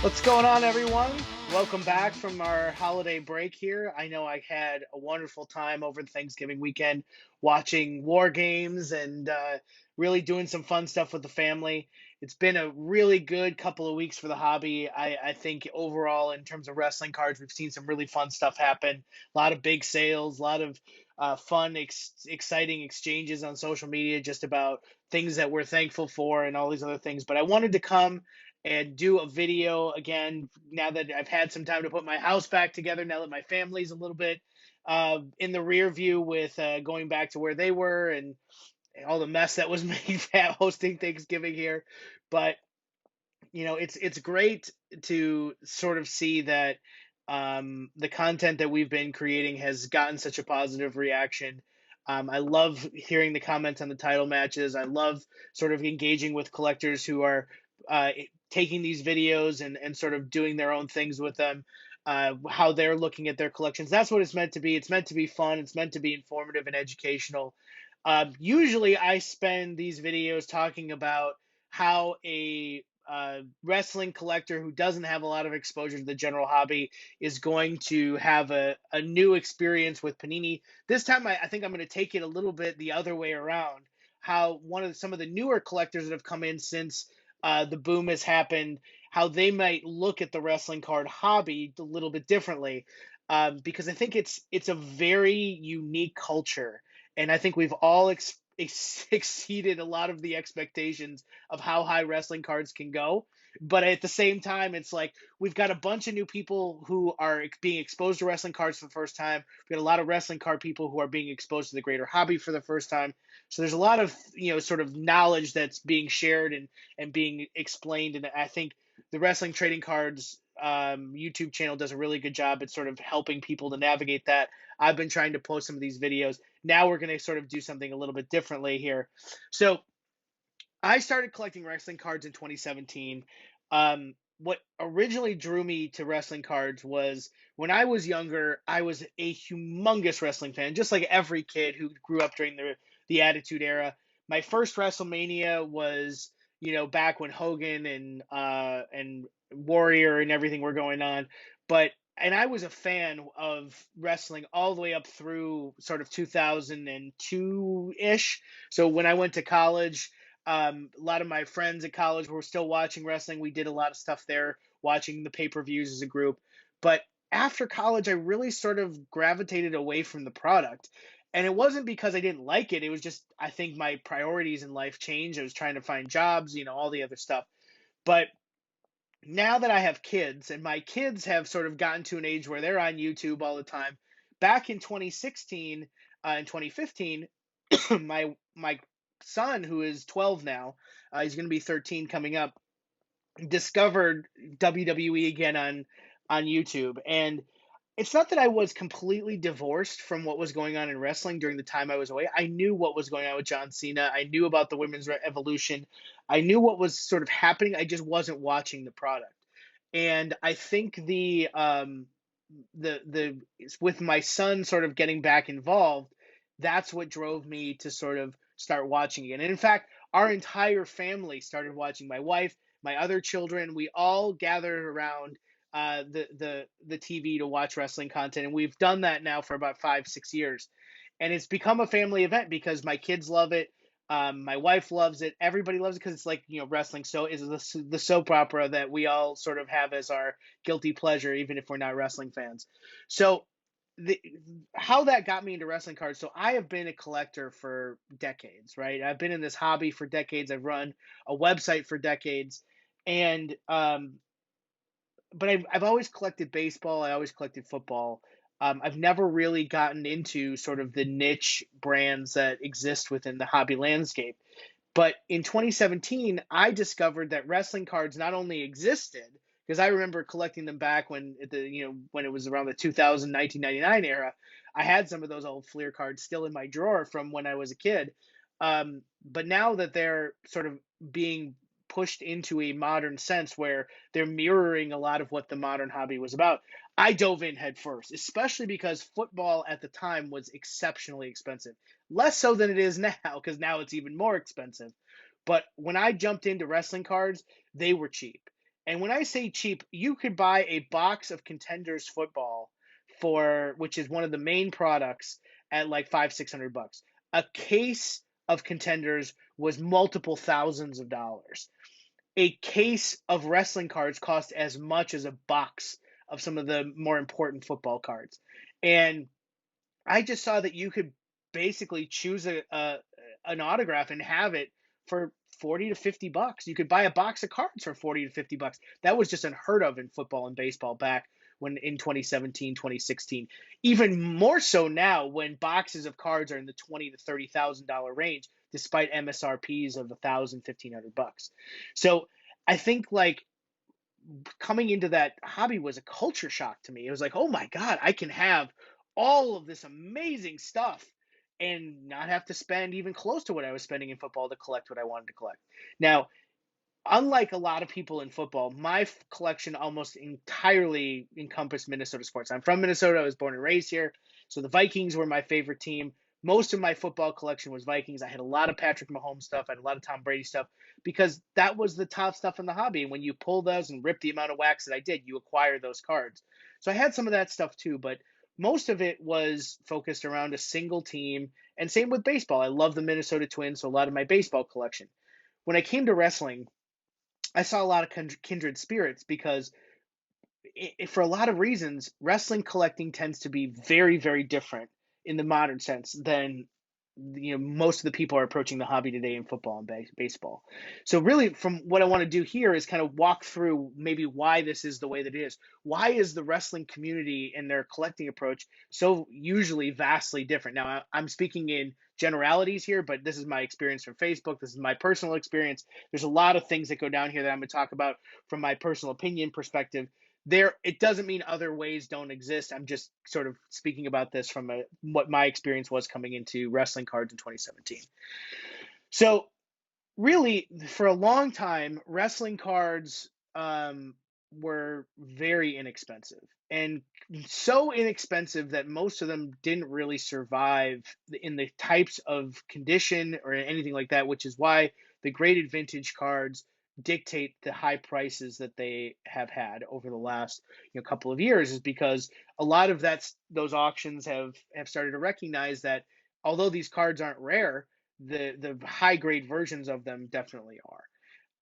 What's going on, everyone? Welcome back from our holiday break here. I know I had a wonderful time over the Thanksgiving weekend watching war games and really doing some fun stuff with the family. It's been a really good couple of weeks for the hobby. I think overall, in terms of wrestling cards, we've seen some really fun stuff happen. A lot of big sales, a lot of fun, exciting exchanges on social media just about things that we're thankful for and all these other things. But I wanted to come and do a video again now that I've had some time to put my house back together. Now that my family's a little bit in the rear view with going back to where they were and all the mess that was made hosting Thanksgiving here. But it's great to sort of see that the content that we've been creating has gotten such a positive reaction. I love hearing the comments on the title matches. I love sort of engaging with collectors who are taking these videos and sort of doing their own things with them, how they're looking at their collections. That's what it's meant to be. It's meant to be fun. It's meant to be informative and educational. Usually, I spend these videos talking about how a wrestling collector who doesn't have a lot of exposure to the general hobby is going to have a new experience with Panini. This time, I think I'm going to take it a little bit the other way around. How some of the newer collectors that have come in since the boom has happened, how they might look at the wrestling card hobby a little bit differently, because I think it's a very unique culture, and I think we've all exceeded a lot of the expectations of how high wrestling cards can go. But at the same time, it's like we've got a bunch of new people who are being exposed to wrestling cards for the first time. We've got a lot of wrestling card people who are being exposed to the greater hobby for the first time. So there's a lot of sort of knowledge that's being shared and being explained. And I think the Wrestling Trading Cards YouTube channel does a really good job at sort of helping people to navigate that. I've been trying to post some of these videos. Now we're going to sort of do something a little bit differently here. So I started collecting wrestling cards in 2017. What originally drew me to wrestling cards was when I was younger, I was a humongous wrestling fan, just like every kid who grew up during the Attitude Era. My first WrestleMania was, back when Hogan and Warrior and everything were going on. But and I was a fan of wrestling all the way up through sort of 2002 ish. So when I went to college, a lot of my friends at college were still watching wrestling. We did a lot of stuff there, watching the pay-per-views as a group. But after college, I really sort of gravitated away from the product. And it wasn't because I didn't like it. It was just, I think my priorities in life changed. I was trying to find jobs, all the other stuff. But now that I have kids and my kids have sort of gotten to an age where they're on YouTube all the time, back in 2016 and 2015, my son, who is 12 now, he's going to be 13 coming up, discovered WWE again on YouTube. And it's not that I was completely divorced from what was going on in wrestling during the time I was away. I knew what was going on with John Cena. I knew about the women's evolution. I knew what was sort of happening. I just wasn't watching the product. And I think the with my son sort of getting back involved, that's what drove me to sort of start watching again. And in fact, our entire family started watching. My wife, my other children, we all gathered around the TV to watch wrestling content, and we've done that now for about 5 6 years, and it's become a family event because my kids love it. My wife loves it. Everybody loves it because it's like, wrestling. So is the soap opera that we all sort of have as our guilty pleasure, even if we're not wrestling fans. So the how that got me into wrestling cards. So I have been a collector for decades, right? I've been in this hobby for decades. I've run a website for decades, and but I've always collected baseball. I always collected football. I've never really gotten into sort of the niche brands that exist within the hobby landscape. But in 2017, I discovered that wrestling cards not only existed, because I remember collecting them back when it was around the 2000 1999 era. I had some of those old Fleer cards still in my drawer from when I was a kid. But now that they're sort of being pushed into a modern sense where they're mirroring a lot of what the modern hobby was about, I dove in head first, especially because football at the time was exceptionally expensive. Less so than it is now, because now it's even more expensive. But when I jumped into wrestling cards, they were cheap. And when I say cheap, you could buy a box of Contenders football for, which is one of the main products, at like 500-600 bucks. A case of Contenders was multiple thousands of dollars. A case of wrestling cards cost as much as a box of some of the more important football cards. And I just saw that you could basically choose a an autograph and have it for 40 to 50 bucks. You could buy a box of cards for 40 to 50 bucks. That was just unheard of in football and baseball back when in 2017, 2016. Even more so now when boxes of cards are in the 20 to $30,000 range despite MSRPs of 1,000, 1,500 bucks. So I think like coming into that hobby was a culture shock to me. It was like, oh my God, I can have all of this amazing stuff and not have to spend even close to what I was spending in football to collect what I wanted to collect. Now, unlike a lot of people in football, my collection almost entirely encompassed Minnesota sports. I'm from Minnesota. I was born and raised here. So the Vikings were my favorite team. Most of my football collection was Vikings. I had a lot of Patrick Mahomes stuff. I had a lot of Tom Brady stuff because that was the top stuff in the hobby. And when you pull those and rip the amount of wax that I did, you acquire those cards. So I had some of that stuff too, but most of it was focused around a single team. And same with baseball. I love the Minnesota Twins, so a lot of my baseball collection. When I came to wrestling, I saw a lot of kindred spirits because for a lot of reasons, wrestling collecting tends to be very, very different in the modern sense than most of the people are approaching the hobby today in football and baseball. So really, from what I want to do here is kind of walk through maybe why this is the way that it is. Why is the wrestling community and their collecting approach so usually vastly different? Now, I'm speaking in generalities here, but this is my experience from Facebook. This is my personal experience. There's a lot of things that go down here that I'm going to talk about from my personal opinion perspective. There, it doesn't mean other ways don't exist. I'm just sort of speaking about this from what my experience was coming into wrestling cards in 2017. So really, for a long time, wrestling cards were very inexpensive, and so inexpensive that most of them didn't really survive in the types of condition or anything like that, which is why the graded vintage cards dictate the high prices that they have had over the last couple of years, is because a lot of those auctions have started to recognize that although these cards aren't rare, the high grade versions of them definitely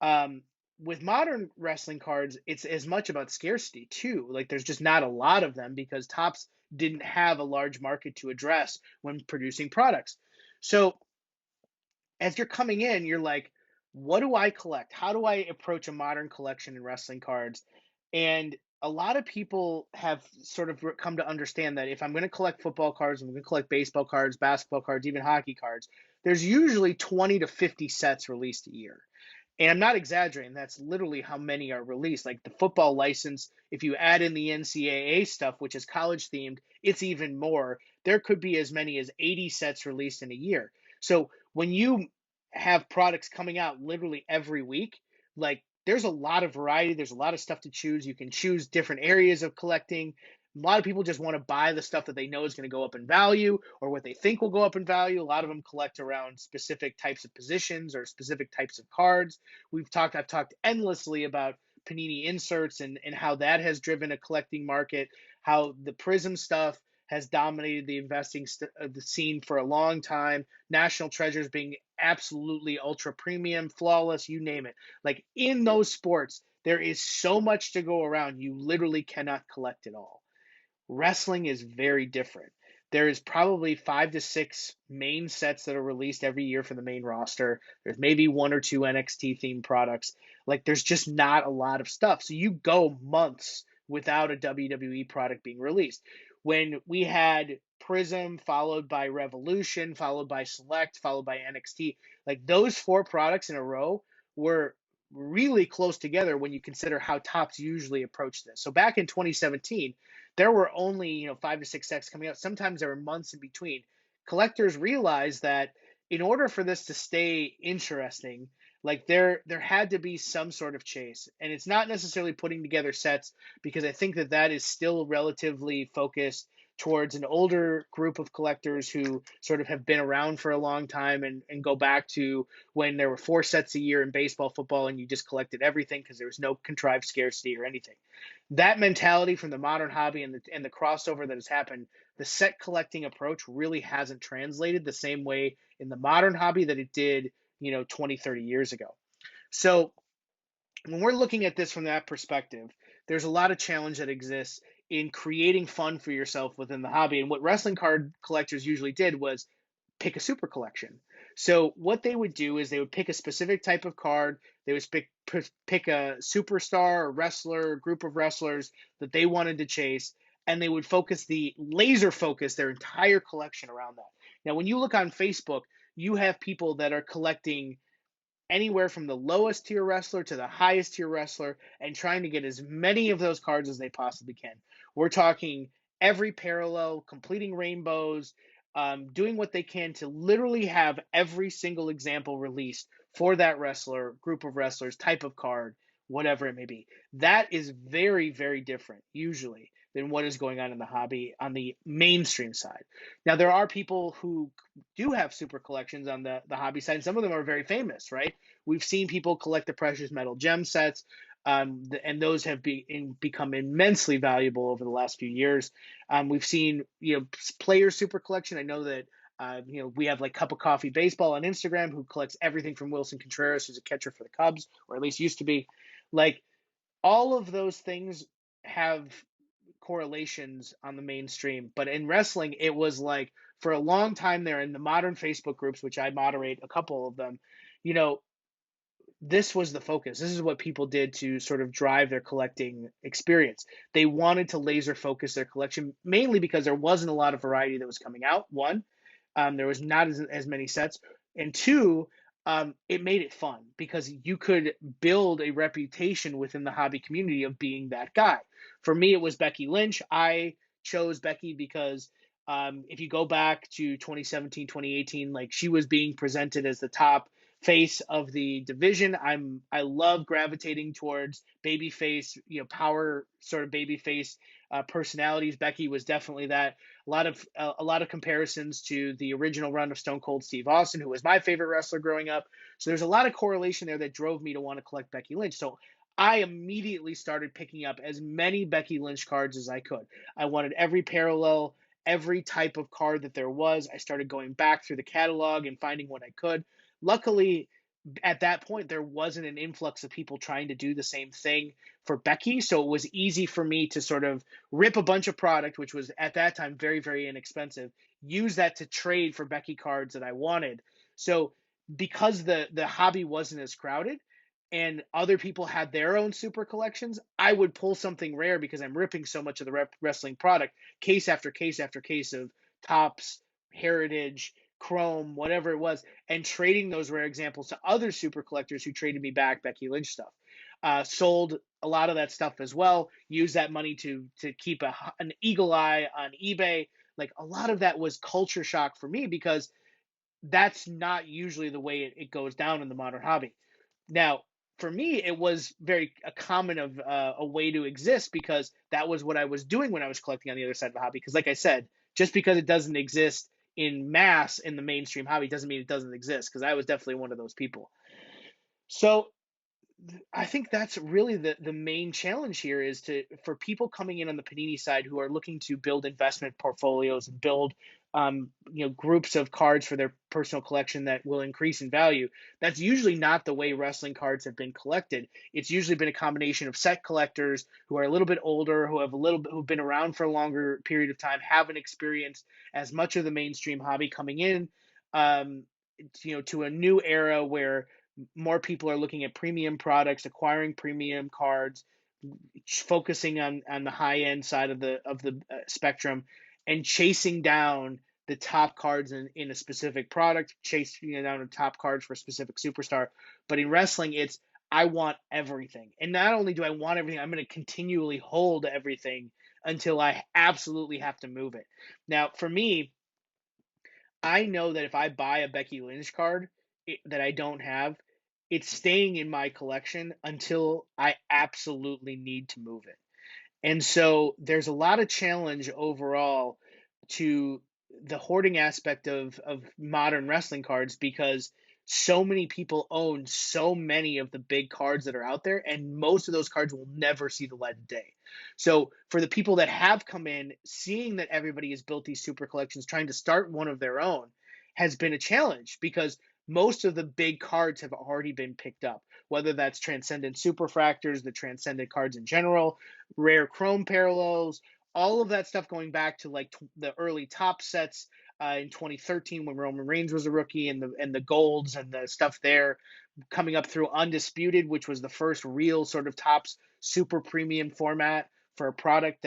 are. With modern wrestling cards, it's as much about scarcity too. Like there's just not a lot of them because Topps didn't have a large market to address when producing products. So as you're coming in, you're like, what do I collect? How do I approach a modern collection in wrestling cards? And a lot of people have sort of come to understand that if I'm going to collect football cards, I'm going to collect baseball cards, basketball cards, even hockey cards, there's usually 20 to 50 sets released a year. And I'm not exaggerating. That's literally how many are released. Like the football license, if you add in the NCAA stuff, which is college themed, it's even more. There could be as many as 80 sets released in a year. So when you have products coming out literally every week, like there's a lot of variety. There's a lot of stuff to choose. You can choose different areas of collecting. A lot of people just want to buy the stuff that they know is going to go up in value or what they think will go up in value. A lot of them collect around specific types of positions or specific types of cards. I've talked endlessly about Panini inserts and how that has driven a collecting market, how the Prism stuff has dominated the the scene for a long time. National Treasures being absolutely ultra premium, flawless, you name it. Like in those sports, there is so much to go around. You literally cannot collect it all. Wrestling is very different. There is probably 5 to 6 main sets that are released every year for the main roster. There's maybe one or two NXT themed products. Like there's just not a lot of stuff. So you go months without a WWE product being released. When we had Prism followed by Revolution, followed by Select, followed by NXT, like those four products in a row were really close together when you consider how Topps usually approach this. So back in 2017, there were only 5 to 6 sets coming out. Sometimes there were months in between. Collectors realized that in order for this to stay interesting, like there had to be some sort of chase. And it's not necessarily putting together sets, because I think that is still relatively focused towards an older group of collectors who sort of have been around for a long time and go back to when there were 4 sets a year in baseball, football, and you just collected everything because there was no contrived scarcity or anything. That mentality from the modern hobby and the crossover that has happened, the set collecting approach really hasn't translated the same way in the modern hobby that it did, 20, 30 years ago. So when we're looking at this from that perspective, there's a lot of challenge that exists in creating fun for yourself within the hobby. And what wrestling card collectors usually did was pick a super collection. So what they would do is they would pick a specific type of card. They would pick a superstar, a wrestler, a group of wrestlers that they wanted to chase, and they would laser focus their entire collection around that. Now, when you look on Facebook, you have people that are collecting anywhere from the lowest tier wrestler to the highest tier wrestler and trying to get as many of those cards as they possibly can. We're talking every parallel, completing rainbows, doing what they can to literally have every single example released for that wrestler, group of wrestlers, type of card, whatever it may be. That is very, very different, usually, than what is going on in the hobby on the mainstream side. Now, there are people who do have super collections on the hobby side, and some of them are very famous, right? We've seen people collect the precious metal gem sets, and those have become immensely valuable over the last few years. We've seen, players super collection. I know that, we have like Cup of Coffee Baseball on Instagram who collects everything from Wilson Contreras, who's a catcher for the Cubs, or at least used to be. Like, all of those things have correlations on the mainstream, but in wrestling, it was like for a long time there in the modern Facebook groups, which I moderate a couple of them, you know, this was the focus. This is what people did to sort of drive their collecting experience. They wanted to laser focus their collection mainly because there wasn't a lot of variety that was coming out. One, there was not as many sets, and two, it made it fun because you could build a reputation within the hobby community of being that guy. For me, it was Becky Lynch. I chose Becky because if you go back to 2017, 2018, like she was being presented as the top face of the division. I love gravitating towards baby face, power sort of baby face personalities. Becky was definitely that. A lot of comparisons to the original run of Stone Cold Steve Austin, who was my favorite wrestler growing up. So there's a lot of correlation there that drove me to want to collect Becky Lynch. So I immediately started picking up as many Becky Lynch cards as I could. I wanted every parallel, every type of card that there was. I started going back through the catalog and finding what I could. Luckily, at that point, there wasn't an influx of people trying to do the same thing for Becky. So it was easy for me to sort of rip a bunch of product, which was at that time very, very inexpensive, use that to trade for Becky cards that I wanted. So because the hobby wasn't as crowded and other people had their own super collections, I would pull something rare because I'm ripping so much of the wrestling product, case after case after case of Tops, Heritage, Chrome, whatever it was, and trading those rare examples to other super collectors who traded me back Becky Lynch stuff. Sold a lot of that stuff as well. Used that money to keep an eagle eye on eBay. Like, a lot of that was culture shock for me because that's not usually the way it goes down in the modern hobby. Now, for me, it was very a common of a way to exist because that was what I was doing when I was collecting on the other side of the hobby. Because, like I said, just because it doesn't exist in mass in the mainstream hobby doesn't mean it doesn't exist. Because I was definitely one of those people. So I think that's really the main challenge here is for people coming in on the Panini side who are looking to build investment portfolios and build groups of cards for their personal collection that will increase in value. That's usually not the way wrestling cards have been collected. It's usually been a combination of set collectors who are a little bit older, who've been around for a longer period of time, haven't experienced as much of the mainstream hobby coming in, um, to a new era where more people are looking at premium products, acquiring premium cards, focusing on the high end side of the spectrum, and chasing down the top cards in a specific product, chasing down the top cards for a specific superstar. But in wrestling, it's I want everything, and not only do I want everything, I'm going to continually hold everything until I absolutely have to move it. Now, for me, I know that if I buy a Becky Lynch card that I don't have, it's staying in my collection until I absolutely need to move it. And so there's a lot of challenge overall to the hoarding aspect of modern wrestling cards, because so many people own so many of the big cards that are out there, and most of those cards will never see the light of day. So for the people that have come in, seeing that everybody has built these super collections, trying to start one of their own has been a challenge, because most of the big cards have already been picked up, whether that's Transcendent Superfractors, the Transcendent cards in general, rare Chrome parallels, all of that stuff going back to like the early top sets in 2013 when Roman Reigns was a rookie, and the golds and the stuff there, coming up through Undisputed, which was the first real sort of tops super premium format for a product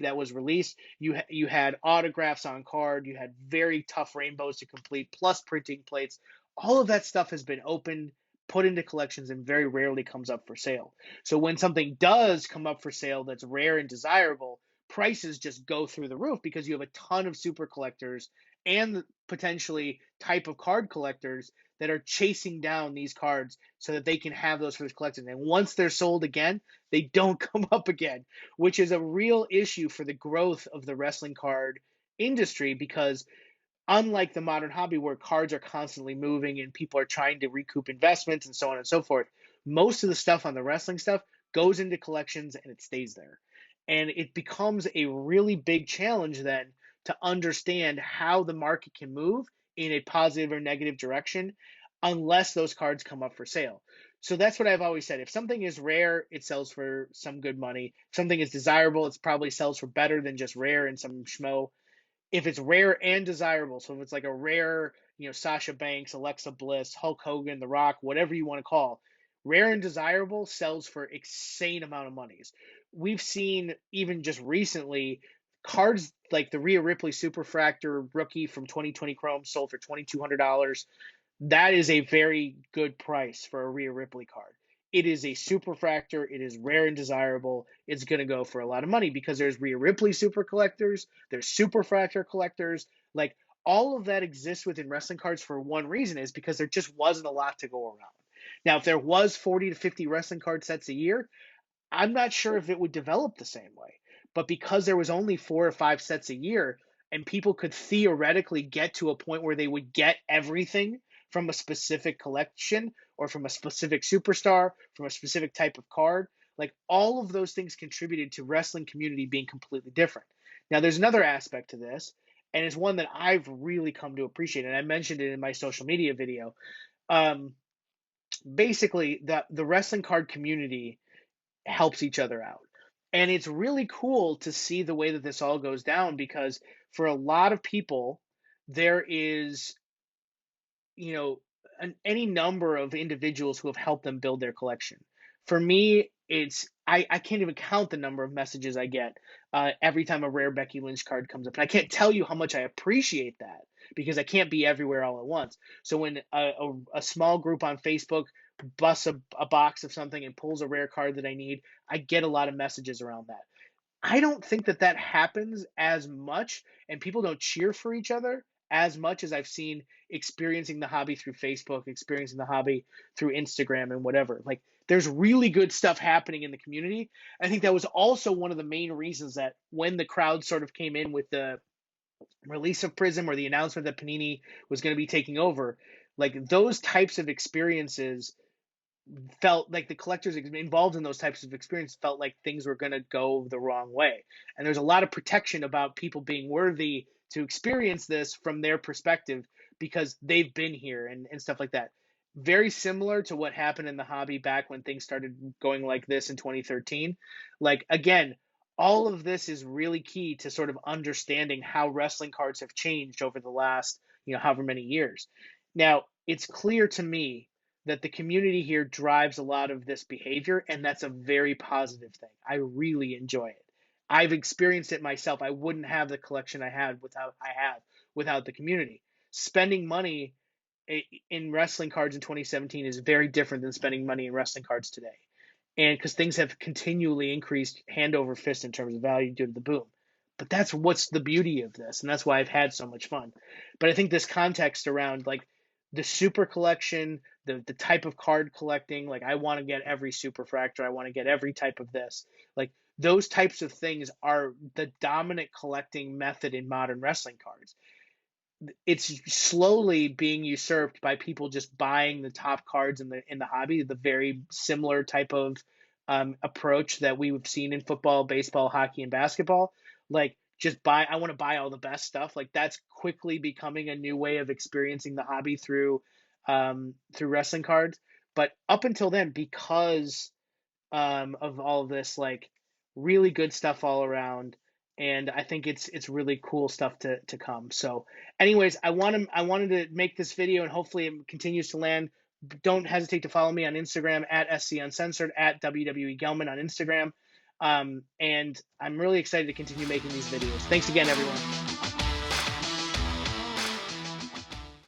that was released. You had autographs on card, you had very tough rainbows to complete, plus printing plates. All of that stuff has been opened, put into collections, and very rarely comes up for sale. So when something does come up for sale that's rare and desirable, prices just go through the roof, because you have a ton of super collectors and potentially type of card collectors that are chasing down these cards so that they can have those for the collectors. And once they're sold again, they don't come up again, which is a real issue for the growth of the wrestling card industry, because unlike the modern hobby where cards are constantly moving and people are trying to recoup investments and so on and so forth, most of the stuff on the wrestling stuff goes into collections and it stays there. And it becomes a really big challenge then to understand how the market can move in a positive or negative direction unless those cards come up for sale. So that's what I've always said. If something is rare, it sells for some good money. If something is desirable, it probably sells for better than just rare and some schmo. If it's rare and desirable, so if it's like a rare, Sasha Banks, Alexa Bliss, Hulk Hogan, The Rock, whatever you want to call, rare and desirable sells for insane amount of monies. We've seen even just recently cards like the Rhea Ripley Superfractor rookie from 2020 Chrome sold for $2,200. That is a very good price for a Rhea Ripley card. It is a superfractor. It is rare and desirable. It's going to go for a lot of money because there's Rhea Ripley super collectors, there's superfractor collectors. Like, all of that exists within wrestling cards for one reason, is because there just wasn't a lot to go around. Now, if there was 40 to 50 wrestling card sets a year, I'm not sure if it would develop the same way. But because there was only 4 or 5 sets a year, and people could theoretically get to a point where they would get everything from a specific collection or from a specific superstar, from a specific type of card, like, all of those things contributed to wrestling community being completely different. Now, there's another aspect to this, and it's one that I've really come to appreciate, and I mentioned it in my social media video. Um, Basically, the wrestling card community helps each other out. And it's really cool to see the way that this all goes down, because for a lot of people, there is, you know, any number of individuals who have helped them build their collection. For me, I can't even count the number of messages I get every time a rare Becky Lynch card comes up. And I can't tell you how much I appreciate that, because I can't be everywhere all at once. So when a small group on Facebook busts a box of something and pulls a rare card that I need, I get a lot of messages around that. I don't think that that happens as much, and people don't cheer for each other as much as I've seen experiencing the hobby through Facebook, experiencing the hobby through Instagram and whatever. Like, there's really good stuff happening in the community. I think that was also one of the main reasons that when the crowd sort of came in with the release of Prism or the announcement that Panini was going to be taking over, like, those types of experiences felt like the collectors involved in those types of experiences felt like things were going to go the wrong way. And there's a lot of protection about people being worthy to experience this from their perspective, because they've been here and stuff like that. Very similar to what happened in the hobby back when things started going like this in 2013. Like, again, all of this is really key to sort of understanding how wrestling cards have changed over the last, however many years. Now, it's clear to me that the community here drives a lot of this behavior, and that's a very positive thing. I really enjoy it. I've experienced it myself. I wouldn't have the collection I have without the community. Spending money in wrestling cards in 2017 is very different than spending money in wrestling cards today. And because things have continually increased hand over fist in terms of value due to the boom. But that's what's the beauty of this, and that's why I've had so much fun. But I think this context around, like, the super collection, the type of card collecting, like, I want to get every super fractor, I want to get every type of this. Like, those types of things are the dominant collecting method in modern wrestling cards. It's slowly being usurped by people just buying the top cards in the hobby, the very similar type of approach that we've seen in football, baseball, hockey, and basketball. Like, just buy, I want to buy all the best stuff. Like, that's quickly becoming a new way of experiencing the hobby through wrestling cards. But up until then, because of all of this, like, really good stuff all around. And I think it's really cool stuff to come. So, anyways, I wanted to make this video, and hopefully it continues to land. Don't hesitate to follow me on Instagram at SC Uncensored, at WWE Gelman on Instagram. And I'm really excited to continue making these videos. Thanks again, everyone.